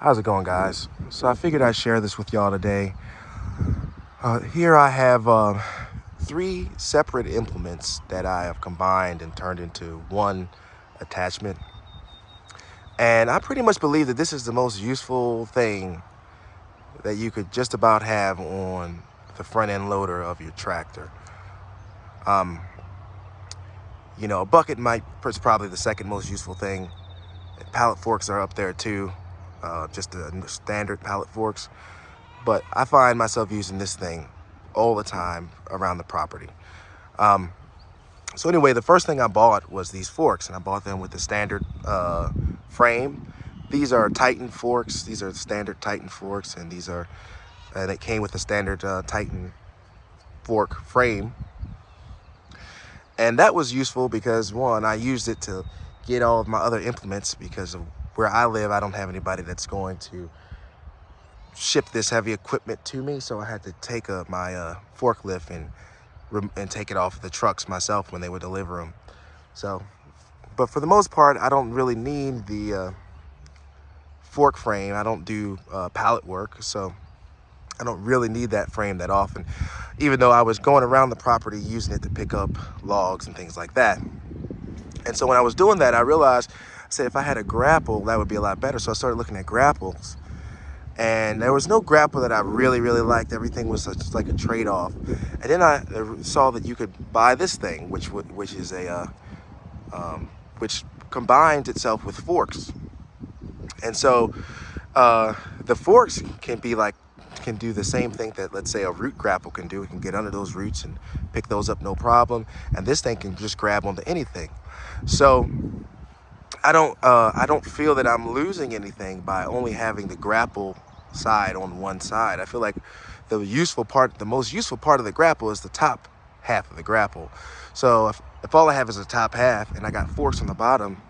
How's it going, guys? So I figured I'd share this with y'all today. Here I have three separate implements that I have combined and turned into one attachment. And I pretty much believe that this is the most useful thing that you could just about have on the front end loader of your tractor. Um, a bucket is probably the second most useful thing. Pallet forks are up there too, just the standard pallet forks. But I find myself using this thing all the time around the property. Um, so anyway, the first thing I bought was these forks, and I bought them with the standard frame. These are Titan forks. These are standard Titan forks, and they came with the standard Titan fork frame. And that was useful because, one, I used it to get all of my other implements because of where I live. I don't have anybody that's going to ship this heavy equipment to me, so I had to take my forklift and take it off the trucks myself when they would deliver them. So, but for the most part, I don't really need the fork frame. I don't do pallet work, so I don't really need that frame that often, even though I was going around the property using it to pick up logs and things like that. And so when I was doing that, I realized, I said, if I had a grapple, that would be a lot better. So I started looking at grapples. And there was no grapple that I really liked. Everything was just like a trade-off. And then I saw that you could buy this thing, which is which combines itself with forks. And so the forks can do the same thing that, let's say, a root grapple can do. It can get under those roots and pick those up, no problem. And this thing can just grab onto anything. So I don't feel that I'm losing anything by only having the grapple side on one side. I feel like the most useful part of the grapple is the top half of the grapple. So if all I have is the top half and I got forks on the bottom,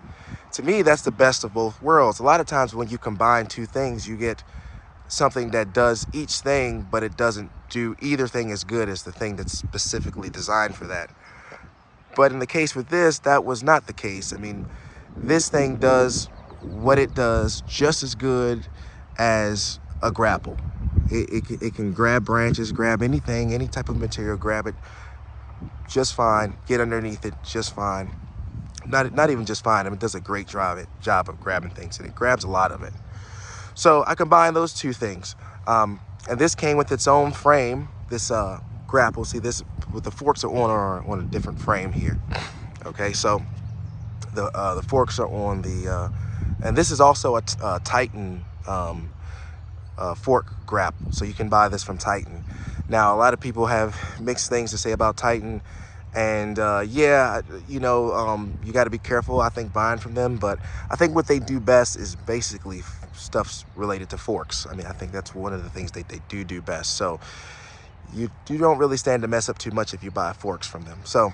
to me, that's the best of both worlds. A lot of times when you combine two things, you get something that does each thing, but it doesn't do either thing as good as the thing that's specifically designed for that. But in the case with this, that was not the case. I mean, this thing does what it does just as good as a grapple. It can grab branches, grab anything, any type of material, grab it just fine, get underneath it just fine. Not even just fine. I mean, it does a great job of grabbing things, and it grabs a lot of it. So I combined those two things. And this came with its own frame, this grapple. See, this with the forks are on a different frame here. Okay, so the forks are on the, and this is also a Titan fork grapple. So you can buy this from Titan. Now, a lot of people have mixed things to say about Titan. And you got to be careful, I think, buying from them. But I think what they do best is basically stuff related to forks. I mean, I think that's one of the things they do best. So you don't really stand to mess up too much if you buy forks from them. So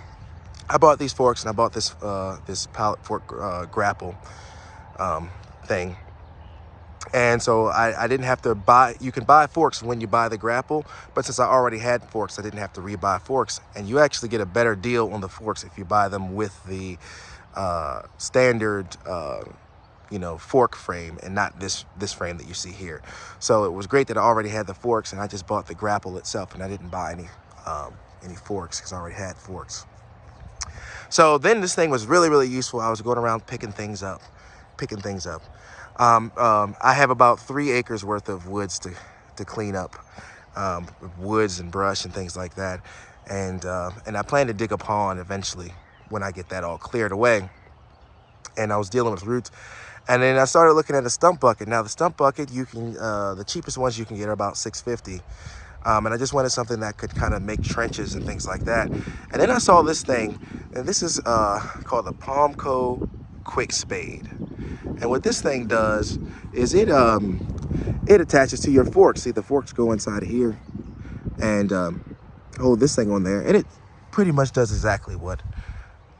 I bought these forks, and I bought this pallet fork grapple thing. And so I didn't have to buy. You can buy forks when you buy the grapple, but since I already had forks, I didn't have to rebuy forks. And you actually get a better deal on the forks if you buy them with the standard fork frame and not this frame that you see here. So it was great that I already had the forks, and I just bought the grapple itself, and I didn't buy any forks because I already had forks. So then this thing was really useful. I was going around picking things up. I have about 3 acres worth of woods to clean up, woods and brush and things like that. And I plan to dig a pond eventually when I get that all cleared away. And I was dealing with roots. And then I started looking at a stump bucket. Now the stump bucket, the cheapest ones you can get are about $6.50. And I just wanted something that could kind of make trenches and things like that. And then I saw this thing, and this is called the Palmco Quick Spade. And what this thing does is it attaches to your forks. See, the forks go inside of here and hold this thing on there. And it pretty much does exactly what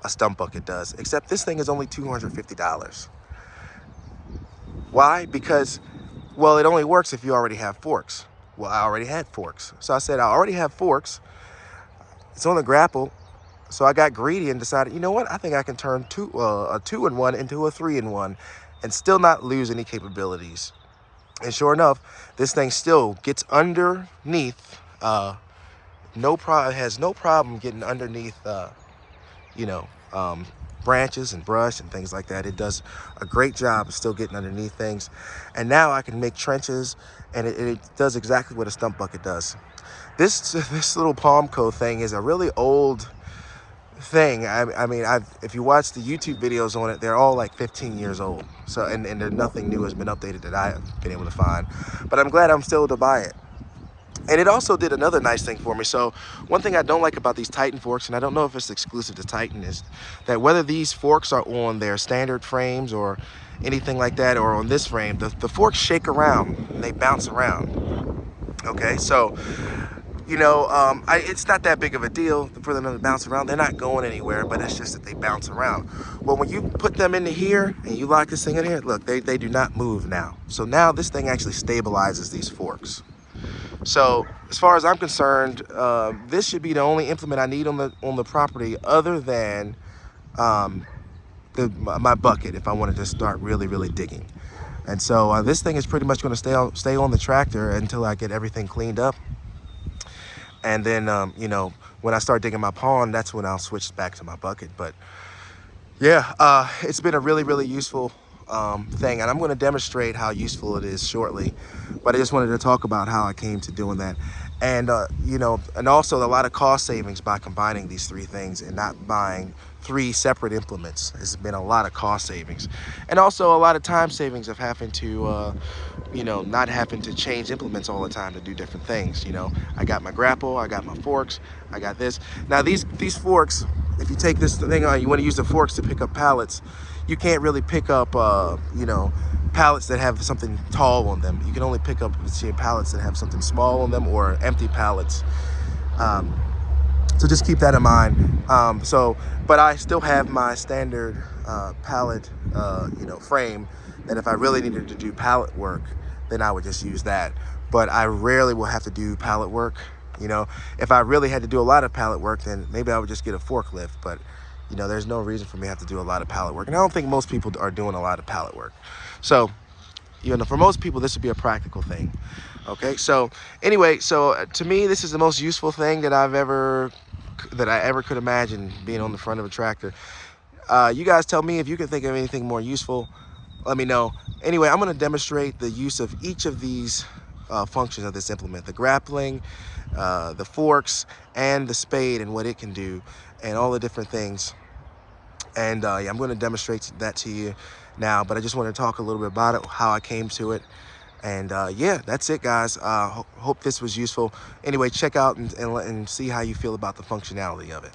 a stump bucket does, except this thing is only $250. Why? Because, well, it only works if you already have forks. Well, I already had forks. So I said, I already have forks. It's on the grapple. So I got greedy and decided, you know what? I think I can turn a 2-in-1 into a 3-in-1 and still not lose any capabilities. And sure enough, this thing still gets underneath. It has no problem getting underneath, you know, branches and brush and things like that. It does a great job of still getting underneath things. And now I can make trenches, and it does exactly what a stump bucket does. This little Palmco thing is a really old thing. I mean, if you watch the YouTube videos on it, they're all like 15 years old. So, and nothing new has been updated that I have been able to find. But I'm glad I'm still able to buy it. And it also did another nice thing for me. So one thing I don't like about these Titan forks, and I don't know if it's exclusive to Titan, is that whether these forks are on their standard frames or anything like that, or on this frame, the forks shake around and they bounce around. Okay, so, you know, it's not that big of a deal for them to bounce around. They're not going anywhere, but it's just that they bounce around. Well, when you put them into here and you lock this thing in here, look, they do not move now. So now this thing actually stabilizes these forks. So as far as I'm concerned, this should be the only implement I need on the property, other than my bucket, if I wanted to start really digging. And so this thing is pretty much going to stay on the tractor until I get everything cleaned up. And then you know, when I start digging my pond, that's when I'll switch back to my bucket. But yeah, it's been a really useful thing, and I'm going to demonstrate how useful it is shortly. But I just wanted to talk about how I came to doing that. And you know, and also a lot of cost savings by combining these three things and not buying three separate implements. There's been a lot of cost savings, and also a lot of time savings of having to you know, not having to change implements all the time to do different things. You know, I got my grapple, I got my forks, I got this. Now these forks, if you take this thing on, you want to use the forks to pick up pallets, you can't really pick up you know, pallets that have something tall on them. You can only pick up pallets that have something small on them, or empty pallets. So just keep that in mind. But I still have my standard pallet, you know, frame, that if I really needed to do pallet work, then I would just use that. But I rarely will have to do pallet work. You know, if I really had to do a lot of pallet work, then maybe I would just get a forklift. But you know, there's no reason for me to have to do a lot of pallet work. And I don't think most people are doing a lot of pallet work. So, you know, for most people, this would be a practical thing. Okay, so anyway, so to me, this is the most useful thing that I ever could imagine being on the front of a tractor. You guys tell me if you can think of anything more useful. Let me know. Anyway, I'm going to demonstrate the use of each of these functions of this implement: the grappling, the forks, and the spade, and what it can do, and all the different things. And yeah, I'm going to demonstrate that to you now, but I just want to talk a little bit about it, how I came to it. And yeah, that's it, guys. Hope this was useful. Anyway, check out and see how you feel about the functionality of it.